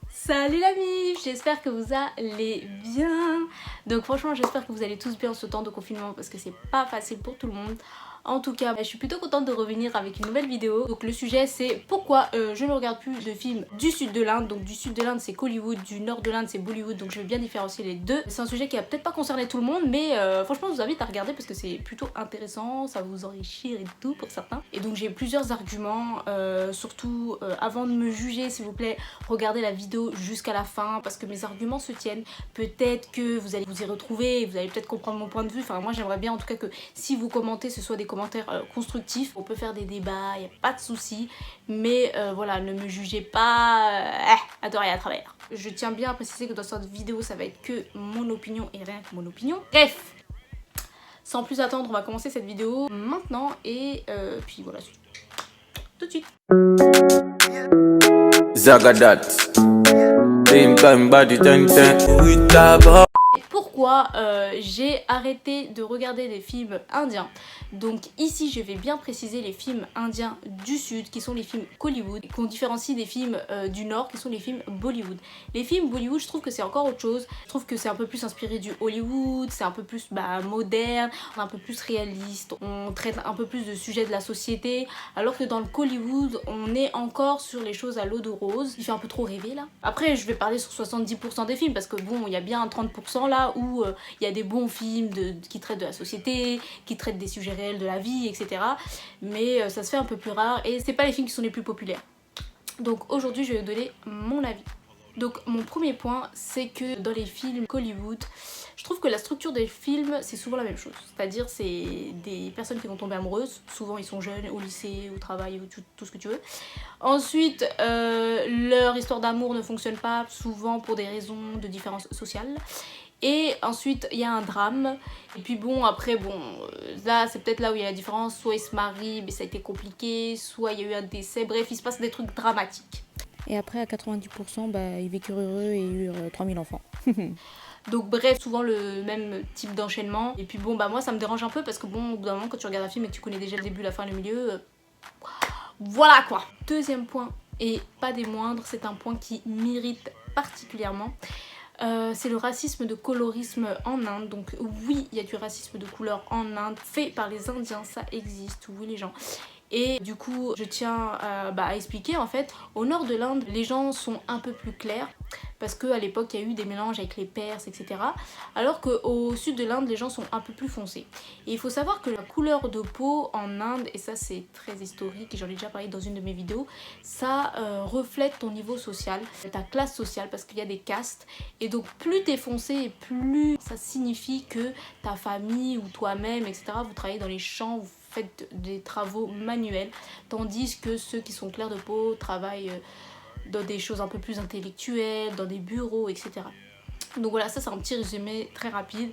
Salut la mif, j'espère que vous allez bien. Donc franchement j'espère que vous allez tous bien en ce temps de confinement parce que c'est pas facile pour tout le monde. En tout cas, je suis plutôt contente de revenir avec une nouvelle vidéo. Donc le sujet c'est pourquoi je ne regarde plus de films du sud de l'Inde. Donc du sud de l'Inde c'est Kollywood, du nord de l'Inde c'est Bollywood. Donc je vais bien différencier les deux. C'est un sujet qui va peut-être pas concerner tout le monde, mais franchement je vous invite à regarder parce que c'est plutôt intéressant. Ça va vous enrichir et tout pour certains. Et donc j'ai plusieurs arguments, surtout avant de me juger s'il vous plaît, regardez la vidéo jusqu'à la fin parce que mes arguments se tiennent. Peut-être que vous allez vous y retrouver et vous allez peut-être comprendre mon point de vue. Enfin moi j'aimerais bien en tout cas que si vous commentez ce soit des commentaires constructifs. On peut faire des débats, il n'y a pas de souci. Mais voilà, ne me jugez pas à tort et à travers. Je tiens bien à préciser que dans cette vidéo ça va être que mon opinion et rien que mon opinion. Bref, sans plus attendre on va commencer cette vidéo maintenant et puis voilà, tout de suite. Zagadat. Same time body ten with that. Pourquoi j'ai arrêté de regarder des films indiens. Donc ici je vais bien préciser les films indiens du sud qui sont les films Kollywood, qu'on différencie des films du nord qui sont les films Bollywood. Les films Bollywood je trouve que c'est encore autre chose, je trouve que c'est un peu plus inspiré du Hollywood, c'est un peu plus moderne, un peu plus réaliste, on traite un peu plus de sujets de la société, alors que dans le Kollywood on est encore sur les choses à l'eau de rose, il fait un peu trop rêver là. Après je vais parler sur 70% des films parce que bon il y a bien un 30% là où il y a des bons films qui traitent de la société, qui traitent des sujets réels de la vie, etc. Mais ça se fait un peu plus rare et c'est pas les films qui sont les plus populaires. Donc aujourd'hui je vais vous donner mon avis. Donc mon premier point c'est que dans les films Kollywood, je trouve que la structure des films c'est souvent la même chose. C'est-à-dire c'est des personnes qui vont tomber amoureuses, souvent ils sont jeunes, au lycée, au travail, tout ce que tu veux. Ensuite leur histoire d'amour ne fonctionne pas, souvent pour des raisons de différence sociale. Et ensuite il y a un drame. Et puis bon après bon là c'est peut-être là où il y a la différence. Soit ils se marient mais ça a été compliqué, soit il y a eu un décès, bref il se passe des trucs dramatiques. Et après à 90% ils vécurent heureux et eurent 3000 enfants. Donc bref, souvent le même type d'enchaînement. Et puis bon moi ça me dérange un peu parce que bon au bout d'un moment quand tu regardes un film et que tu connais déjà le début, la fin, le milieu, voilà quoi. Deuxième point et pas des moindres, c'est un point qui m'irrite particulièrement. C'est le racisme de colorisme en Inde. Donc oui il y a du racisme de couleur en Inde fait par les Indiens, ça existe, oui les gens. Et du coup je tiens à expliquer en fait, au nord de l'Inde les gens sont un peu plus clairs parce qu'à l'époque il y a eu des mélanges avec les Perses etc. Alors qu'au sud de l'Inde les gens sont un peu plus foncés. Et il faut savoir que la couleur de peau en Inde, et ça c'est très historique et j'en ai déjà parlé dans une de mes vidéos, ça reflète ton niveau social, ta classe sociale parce qu'il y a des castes. Et donc plus t'es foncé et plus ça signifie que ta famille ou toi-même etc. vous travaillez dans les champs, vous faites des travaux manuels, tandis que ceux qui sont clairs de peau travaillent dans des choses un peu plus intellectuelles, dans des bureaux, etc. Donc voilà, ça c'est un petit résumé très rapide.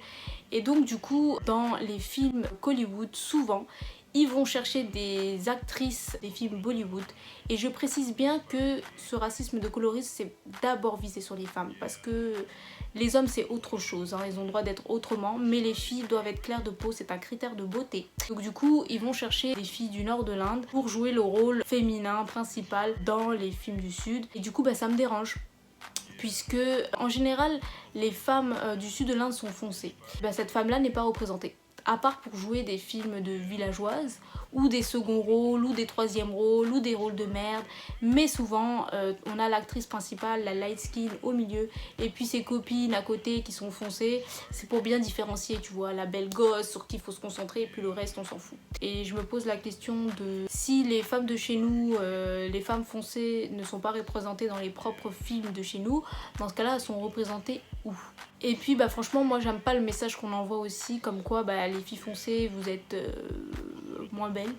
Et donc du coup, dans les films Kollywood, souvent, ils vont chercher des actrices des films Bollywood. Et je précise bien que ce racisme de colorisme, c'est d'abord visé sur les femmes. Parce que les hommes, c'est autre chose, hein, ils ont le droit d'être autrement. Mais les filles doivent être claires de peau, c'est un critère de beauté. Donc du coup, ils vont chercher des filles du nord de l'Inde pour jouer le rôle féminin principal dans les films du sud. Et du coup, ça me dérange. Puisque en général les femmes du sud de l'Inde sont foncées. Cette femme là n'est pas représentée, à part pour jouer des films de villageoises ou des seconds rôles ou des troisièmes rôles ou des rôles de merde, mais souvent on a l'actrice principale, la light skin au milieu et puis ses copines à côté qui sont foncées. C'est pour bien différencier, tu vois, la belle gosse sur qui il faut se concentrer et puis le reste on s'en fout. Et je me pose la question de si les femmes de chez nous, les femmes foncées ne sont pas représentées dans les propres films de chez nous, dans ce cas là elles sont représentées où? Et puis franchement moi j'aime pas le message qu'on envoie aussi comme quoi les filles foncées vous êtes moins belles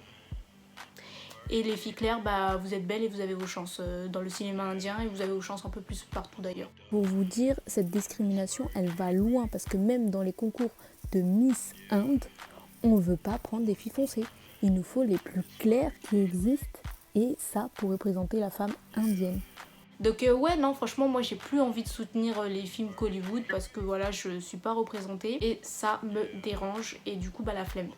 et les filles claires vous êtes belles et vous avez vos chances dans le cinéma indien et vous avez vos chances un peu plus partout d'ailleurs. Pour vous dire, cette discrimination elle va loin parce que même dans les concours de Miss Inde, on veut pas prendre des filles foncées. Il nous faut les plus claires qui existent et ça pour représenter la femme indienne. Donc ouais non franchement moi j'ai plus envie de soutenir les films Kollywood parce que voilà je suis pas représentée et ça me dérange et du coup la flemme.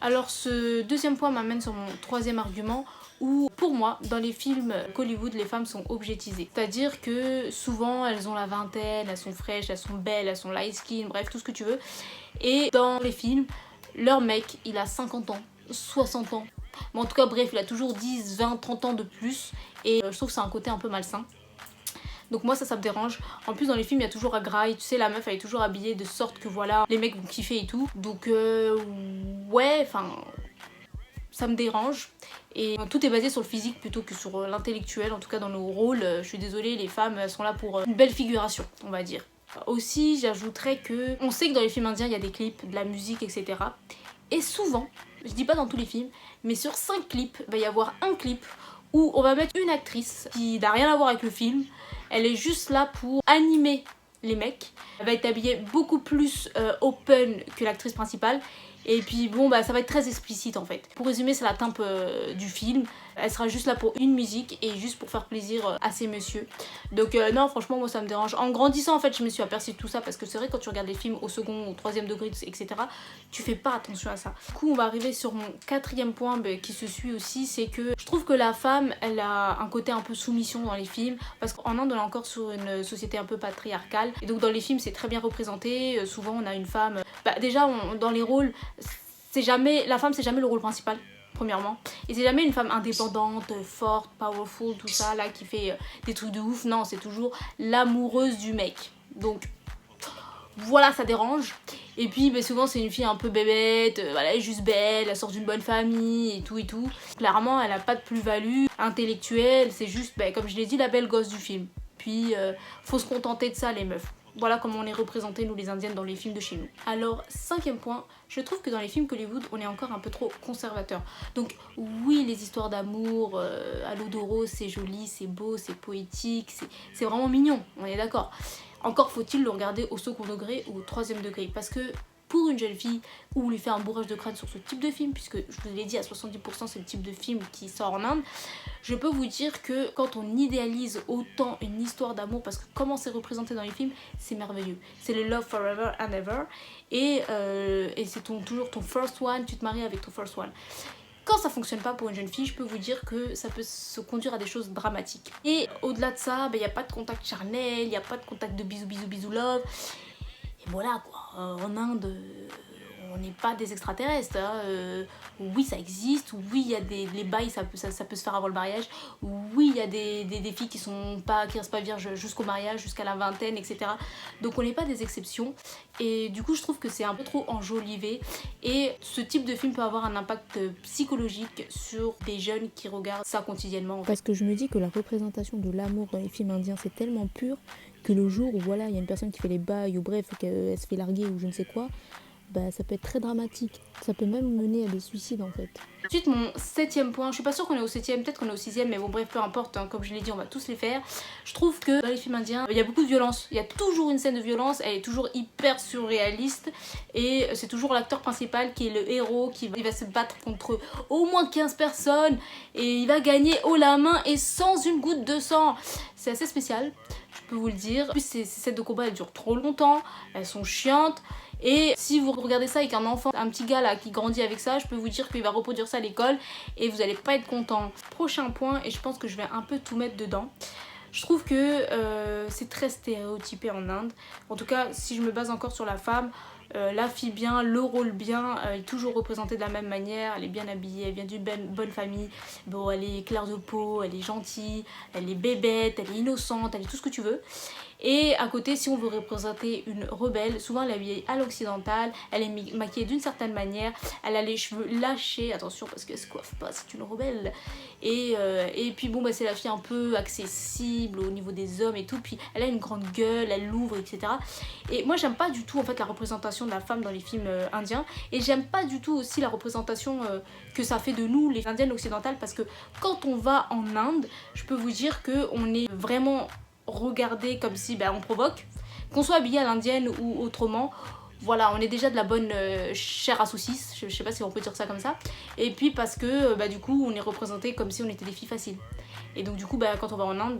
Alors ce deuxième point m'amène sur mon troisième argument. où pour moi dans les films Hollywood les femmes sont objetisées, c'est à dire que souvent elles ont la vingtaine, elles sont fraîches, elles sont belles, elles sont light skin, bref tout ce que tu veux, et dans les films leur mec il a 50 ans, 60 ans, mais en tout cas bref il a toujours 10, 20, 30 ans de plus, et je trouve que c'est un côté un peu malsain. Donc moi ça me dérange. En plus dans les films il y a toujours un graille, tu sais la meuf elle est toujours habillée de sorte que voilà les mecs vont kiffer et tout. Donc ouais, enfin ça me dérange. Et tout est basé sur le physique plutôt que sur l'intellectuel, en tout cas dans nos rôles. Je suis désolée, les femmes elles sont là pour une belle figuration on va dire. Aussi j'ajouterais que on sait que dans les films indiens il y a des clips, de la musique etc. Et souvent, je dis pas dans tous les films, mais sur 5 clips il va y avoir un clip où on va mettre une actrice qui n'a rien à voir avec le film. Elle est juste là pour animer les mecs. Elle va être habillée beaucoup plus open que l'actrice principale. Et puis bon bah ça va être très explicite en fait. Pour résumer c'est la tempe du film. Elle sera juste là pour une musique et juste pour faire plaisir à ces messieurs. Donc non franchement moi ça me dérange. En grandissant en fait je me suis aperçue de tout ça parce que c'est vrai quand tu regardes les films au second, au troisième degré etc. Tu fais pas attention à ça. Du coup on va arriver sur mon quatrième point qui se suit aussi, c'est que je trouve que la femme elle a un côté un peu soumission dans les films. Parce qu'en Inde on est encore sur une société un peu patriarcale. Et donc dans les films c'est très bien représenté. Souvent on a une femme... déjà dans les rôles... la femme c'est jamais le rôle principal premièrement, et c'est jamais une femme indépendante, forte, powerful, tout ça là qui fait des trucs de ouf. Non, c'est toujours l'amoureuse du mec. Donc voilà, ça dérange. Et puis souvent c'est une fille un peu bébête, voilà, elle est juste belle, elle sort d'une bonne famille et tout. Clairement elle a pas de plus-value intellectuelle, c'est juste comme je l'ai dit la belle gosse du film. Puis faut se contenter de ça les meufs. Voilà comment on est représenté nous les indiennes dans les films de chez nous. Alors cinquième point, je trouve que dans les films Hollywood on est encore un peu trop conservateur. Donc oui les histoires d'amour à l'eau de rose c'est joli, c'est beau, c'est poétique, c'est vraiment mignon, on est d'accord. Encore faut-il le regarder au second degré ou au troisième degré, parce que pour une jeune fille où on lui fait un bourrage de crâne sur ce type de film, puisque je vous l'ai dit à 70% c'est le type de film qui sort en Inde, je peux vous dire que quand on idéalise autant une histoire d'amour, parce que comment c'est représenté dans les films, c'est merveilleux. C'est le love forever and ever, et c'est toujours ton first one, tu te maries avec ton first one. Quand ça fonctionne pas pour une jeune fille, je peux vous dire que ça peut se conduire à des choses dramatiques. Et au-delà de ça, il n'y a pas de contact charnel, il n'y a pas de contact de bisous love. Et voilà quoi, en Inde, on n'est pas des extraterrestres. Oui, ça existe, oui, il y a les bails, ça peut se faire avant le mariage. Oui, il y a des filles qui restent pas vierges jusqu'au mariage, jusqu'à la vingtaine, etc. Donc on n'est pas des exceptions. Et du coup, je trouve que c'est un peu trop enjolivé. Et ce type de film peut avoir un impact psychologique sur des jeunes qui regardent ça quotidiennement. Parce que je me dis que la représentation de l'amour dans les films indiens, c'est tellement pur que le jour où voilà, il y a une personne qui fait les bails ou bref, qu'elle se fait larguer ou je ne sais quoi, ça peut être très dramatique. Ça peut même mener à des suicides en fait. Ensuite, mon septième point, je suis pas sûre qu'on est au septième, peut-être qu'on est au sixième, mais bon bref, peu importe, hein, comme je l'ai dit, on va tous les faire. Je trouve que dans les films indiens, il y a beaucoup de violence. Il y a toujours une scène de violence, elle est toujours hyper surréaliste, et c'est toujours l'acteur principal qui est le héros, il va se battre contre au moins 15 personnes, et il va gagner haut la main et sans une goutte de sang. C'est assez spécial, je peux vous le dire. En plus, ces scènes de combat, elles durent trop longtemps, elles sont chiantes. Et si vous regardez ça avec un enfant, un petit gars là qui grandit avec ça, je peux vous dire qu'il va reproduire ça à l'école et vous allez pas être content. Prochain point, et je pense que je vais un peu tout mettre dedans. Je trouve que c'est très stéréotypé en Inde. En tout cas, si je me base encore sur la femme, la fille bien, le rôle bien, est toujours représentée de la même manière. Elle est bien habillée, elle vient d'une bonne famille. Bon, elle est claire de peau, elle est gentille, elle est bébête, elle est innocente, elle est tout ce que tu veux. Et à côté, si on veut représenter une rebelle, souvent elle est habillée à l'occidentale, elle est maquillée d'une certaine manière, elle a les cheveux lâchés, attention parce qu'elle se coiffe pas, c'est une rebelle. Et puis bon, c'est la fille un peu accessible au niveau des hommes et tout, puis elle a une grande gueule, elle l'ouvre, etc. Et moi j'aime pas du tout en fait la représentation de la femme dans les films indiens, et j'aime pas du tout aussi la représentation que ça fait de nous les indiennes occidentales, parce que quand on va en Inde, je peux vous dire qu'on est vraiment regardé comme si on provoque, qu'on soit habillé à l'indienne ou autrement. Voilà, on est déjà de la bonne chair à saucisse, je sais pas si on peut dire ça comme ça. Et puis parce que du coup on est représenté comme si on était des filles faciles. Et donc du coup quand on va en Inde,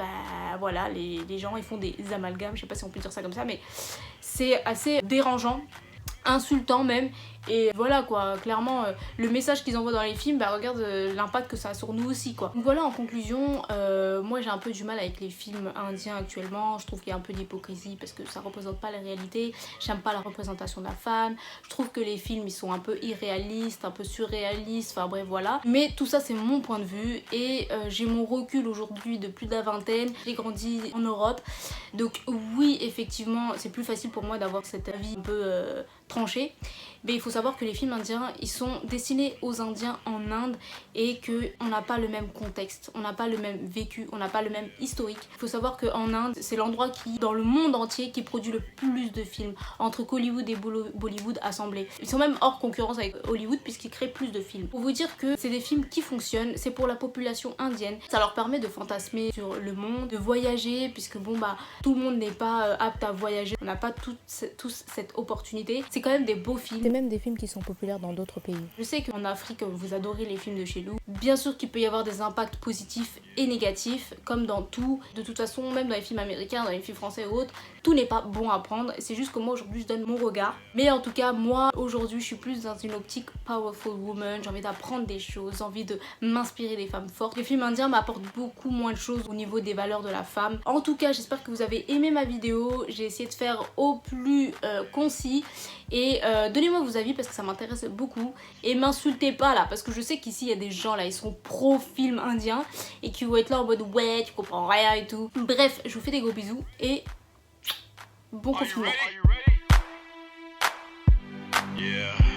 voilà, les gens ils font des amalgames, je sais pas si on peut dire ça comme ça, mais c'est assez dérangeant. insultant même. Et voilà quoi, clairement le message qu'ils envoient dans les films, bah regarde l'impact que ça a sur nous aussi quoi. Donc voilà, en conclusion, moi j'ai un peu du mal avec les films indiens actuellement. Je trouve qu'il y a un peu d'hypocrisie parce que ça représente pas la réalité. J'aime pas la représentation de la femme. Je trouve que les films ils sont un peu irréalistes, un peu surréalistes, enfin bref voilà. Mais tout ça c'est mon point de vue et j'ai mon recul aujourd'hui de plus de la vingtaine. J'ai grandi en Europe, donc oui effectivement c'est plus facile pour moi d'avoir cet avis un peu tranché. Mais il faut savoir que les films indiens ils sont destinés aux Indiens en Inde et qu'on n'a pas le même contexte, on n'a pas le même vécu, on n'a pas le même historique. Il faut savoir qu'en Inde c'est l'endroit qui, dans le monde entier, qui produit le plus de films, entre Hollywood et Bollywood assemblés. Ils sont même hors concurrence avec Hollywood puisqu'ils créent plus de films. Pour vous dire que c'est des films qui fonctionnent, c'est pour la population indienne, ça leur permet de fantasmer sur le monde, de voyager puisque bon bah tout le monde n'est pas apte à voyager, on n'a pas tous cette opportunité. C'est quand même des beaux films. C'est même des films qui sont populaires dans d'autres pays. Je sais qu'en Afrique vous adorez les films de chez nous. Bien sûr qu'il peut y avoir des impacts positifs et négatifs comme dans tout. De toute façon même dans les films américains, dans les films français ou autres, tout n'est pas bon à prendre. C'est juste que moi aujourd'hui je donne mon regard. Mais en tout cas moi aujourd'hui je suis plus dans une optique powerful woman. J'ai envie d'apprendre des choses, j'ai envie de m'inspirer des femmes fortes. Les films indiens m'apportent beaucoup moins de choses au niveau des valeurs de la femme. En tout cas j'espère que vous avez aimé ma vidéo. J'ai essayé de faire au plus concis. Et donnez-moi vos avis parce que ça m'intéresse beaucoup. Et m'insultez pas là parce que je sais qu'ici il y a des gens là, ils sont pro film indien et qui vont être là en mode ouais tu comprends rien et tout. Bref, je vous fais des gros bisous et bon confinement. Yeah.